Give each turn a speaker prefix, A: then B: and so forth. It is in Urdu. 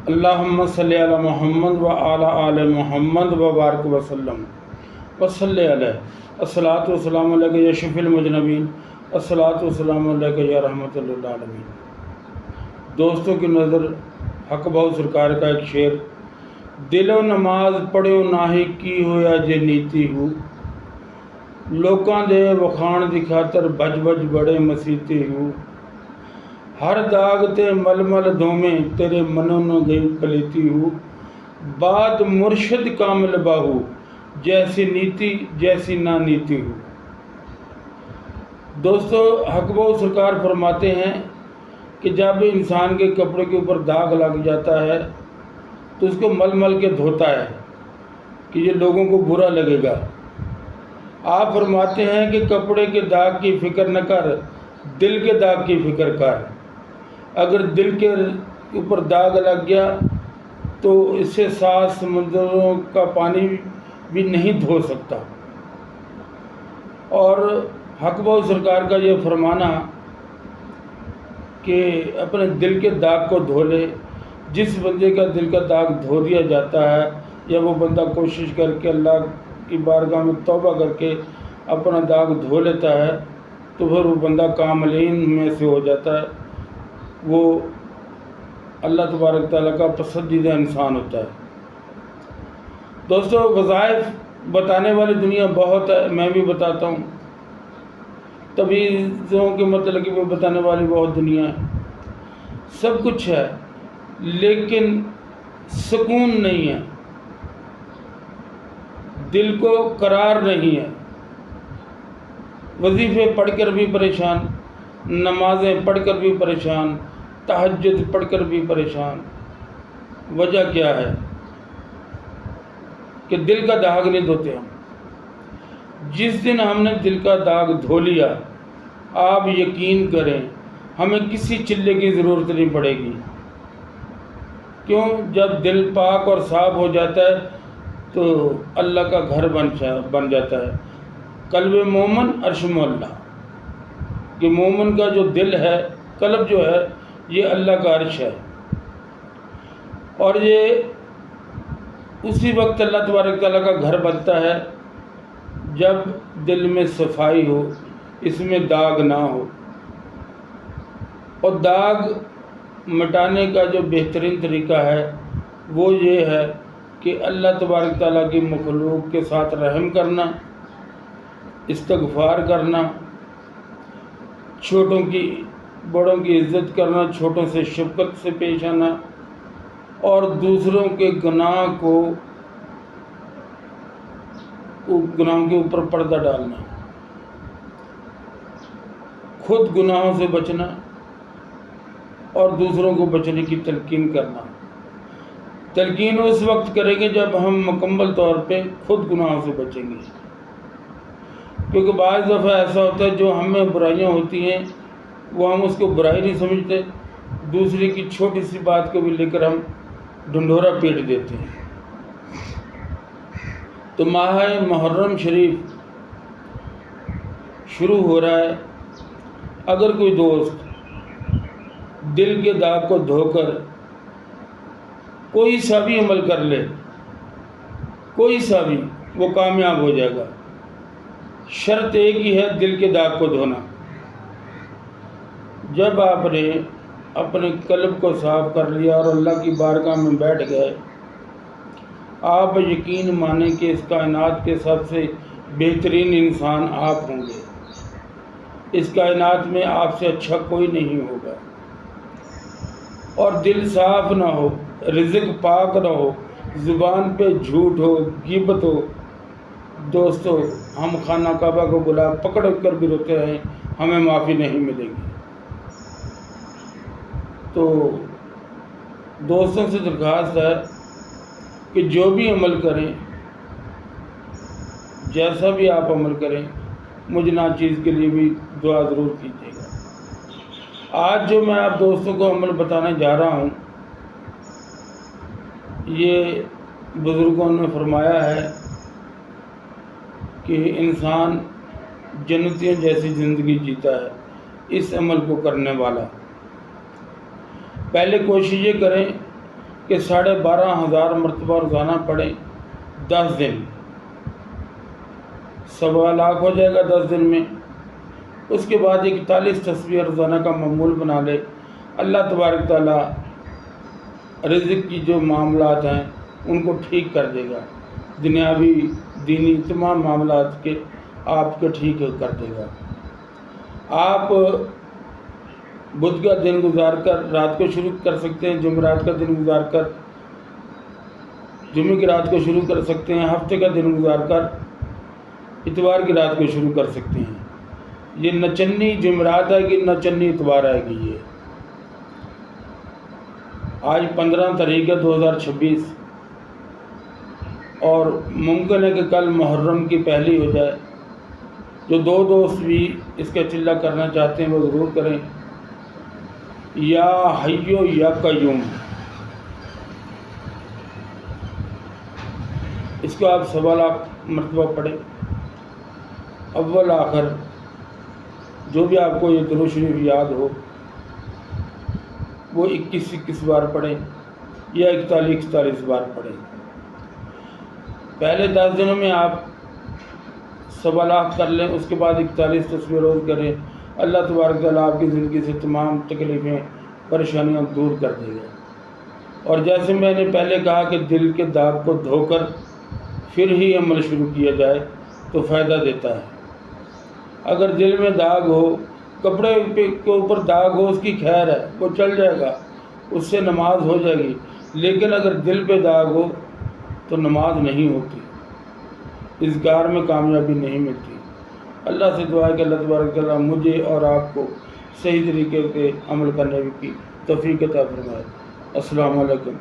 A: اللہم صلی علی محمد و علی آل محمد و بارک وسلم وصلی علیہ الصلاۃ والسلام علیک یا شفیع المذنبین الصلاۃ والسلام علیک یا رحمۃ للعالمین۔ دوستوں کی نظر حق بہو سرکار کا ایک شعر، دل و نماز پڑھو ناہی کی ہو یا جے نیتی ہو، لوکاں دے وکھان دی خاطر بج بج بڑے مسیتی ہو، ہر داغ تے مل مل دھومیں تیرے منوں نہ گئی پلیتی ہو، بات مرشد کامل باہو جیسی نیتی جیسی نا نیتی ہو۔ دوستو حق بہو سرکار فرماتے ہیں کہ جب انسان کے کپڑے کے اوپر داغ لگ جاتا ہے تو اس کو مل مل کے دھوتا ہے کہ یہ لوگوں کو برا لگے گا۔ آپ فرماتے ہیں کہ کپڑے کے داغ کی فکر نہ کر، دل کے داغ کی فکر کر۔ اگر دل کے اوپر داغ لگ گیا تو اس سے 7 سمندروں کا پانی بھی نہیں دھو سکتا۔ اور حق بہو سرکار کا یہ فرمانا کہ اپنے دل کے داغ کو دھو لے، جس بندے کا دل کا داغ دھو دیا جاتا ہے یا وہ بندہ کوشش کر کے اللہ کی بارگاہ میں توبہ کر کے اپنا داغ دھو لیتا ہے تو پھر وہ بندہ کاملین میں سے ہو جاتا ہے، وہ اللہ تبارک تعالیٰ کا پسندیدہ انسان ہوتا ہے۔ دوستو وظائف بتانے والی دنیا بہت ہے، میں بھی بتاتا ہوں، طبیعتوں کے متعلق بھی بتانے والی بہت دنیا ہے، سب کچھ ہے لیکن سکون نہیں ہے، دل کو قرار نہیں ہے۔ وظیفے پڑھ کر بھی پریشان، نمازیں پڑھ کر بھی پریشان، تہجد پڑھ کر بھی پریشان۔ وجہ کیا ہے؟ کہ دل کا داغ نہیں دھوتے ہم۔ جس دن ہم نے دل کا داغ دھو لیا، آپ یقین کریں ہمیں کسی چلے کی ضرورت نہیں پڑے گی۔ کیوں؟ جب دل پاک اور صاف ہو جاتا ہے تو اللہ کا گھر بن جاتا ہے۔ قلب مومن عرش اللہ، کہ مومن کا جو دل ہے، قلب جو ہے، یہ اللہ کا عرش ہے۔ اور یہ اسی وقت اللہ تبارک تعالیٰ کا گھر بنتا ہے جب دل میں صفائی ہو، اس میں داغ نہ ہو۔ اور داغ مٹانے کا جو بہترین طریقہ ہے وہ یہ ہے کہ اللہ تبارک تعالیٰ کی مخلوق کے ساتھ رحم کرنا، استغفار کرنا، چھوٹوں کی بڑوں کی عزت کرنا، چھوٹوں سے شفقت سے پیش آنا، اور دوسروں کے گناہوں کے اوپر پردہ ڈالنا، خود گناہوں سے بچنا اور دوسروں کو بچنے کی تلقین کرنا۔ تلقین اس وقت کریں گے جب ہم مکمل طور پہ خود گناہوں سے بچیں گے، کیونکہ بعض دفعہ ایسا ہوتا ہے جو ہم میں برائیاں ہوتی ہیں وہ ہم اس کو برائی نہیں سمجھتے، دوسرے کی چھوٹی سی بات کو بھی لے کر ہم ڈھنڈورا پیٹ دیتے ہیں۔ تو ماہ محرم شریف شروع ہو رہا ہے، اگر کوئی دوست دل کے داغ کو دھو کر کوئی سا بھی عمل کر لے، کوئی سا بھی، وہ کامیاب ہو جائے گا۔ شرط ایک ہی ہے، دل کے داغ کو دھونا۔ جب آپ نے اپنے قلب کو صاف کر لیا اور اللہ کی بارگاہ میں بیٹھ گئے، آپ یقین مانیں کہ اس کائنات کے سب سے بہترین انسان آپ ہوں گے۔ اس کائنات میں آپ سے اچھا کوئی نہیں ہوگا۔ اور دل صاف نہ ہو، رزق پاک نہ ہو، زبان پہ جھوٹ ہو، غیبت ہو، دوستو ہم خانہ کعبہ کو پکڑ کر بھی روتے ہیں، ہمیں معافی نہیں ملے گی۔ تو دوستوں سے درخواست ہے کہ جو بھی عمل کریں، جیسا بھی آپ عمل کریں، مجھ ناچیز کے لیے بھی دعا ضرور کیجیے گا۔ آج جو میں آپ دوستوں کو عمل بتانے جا رہا ہوں، یہ بزرگوں نے فرمایا ہے کہ انسان جنتیوں جیسی زندگی جیتا ہے اس عمل کو کرنے والا۔ پہلے کوشش یہ کریں کہ 12,500 مرتبہ روزانہ پڑھیں 10 دن، 1.25 لاکھ ہو جائے گا 10 دن میں۔ اس کے بعد 41 تسبیح روزانہ کا معمول بنا لے۔ اللہ تبارک تعالیٰ رزق کی جو معاملات ہیں ان کو ٹھیک کر دے گا، دنیاوی دینی تمام معاملات کے آپ کے ٹھیک کر دے گا۔ آپ بدھ کا دن گزار کر رات کو شروع کر سکتے ہیں، جمعرات کا دن گزار کر جمعے کی رات کو شروع کر سکتے ہیں، ہفتے کا دن گزار کر اتوار کی رات کو شروع کر سکتے ہیں۔ یہ نہ چنی جمعرات آئے گی نہ چنی اتوار آئے گی۔ یہ آج 15 تاریخ ہے 2026 اور ممکن ہے کہ کل محرم کی پہلی ہو جائے۔ جو 2 دوست بھی اس کا چلہ کرنا چاہتے ہیں وہ ضرور کریں۔ یا حیو یا قیوم، اس کو آپ 1.25 لاکھ مرتبہ پڑھیں، اول آخر جو بھی آپ کو یہ درود شریف یاد ہو وہ 21 بار پڑھیں یا 41 بار پڑھیں۔ پہلے 10 دنوں میں آپ 1.25 لاکھ کر لیں، اس کے بعد 41 تسبیح روز کریں۔ اللہ تبارک تعالیٰ آپ کی زندگی سے تمام تکلیفیں پریشانیاں دور کر دے گا۔ اور جیسے میں نے پہلے کہا کہ دل کے داغ کو دھو کر پھر ہی عمل شروع کیا جائے تو فائدہ دیتا ہے۔ اگر دل میں داغ ہو، کپڑے کے اوپر داغ ہو، اس کی خیر ہے، وہ چل جائے گا، اس سے نماز ہو جائے گی، لیکن اگر دل پہ داغ ہو تو نماز نہیں ہوتی، اس گار میں کامیابی نہیں ملتی۔ اللہ سے دعا ہے کہ اللہ تبارک تعالیٰ مجھے اور آپ کو صحیح طریقے سے عمل کرنے کی توفیق عطا فرمائے۔ السلام علیکم۔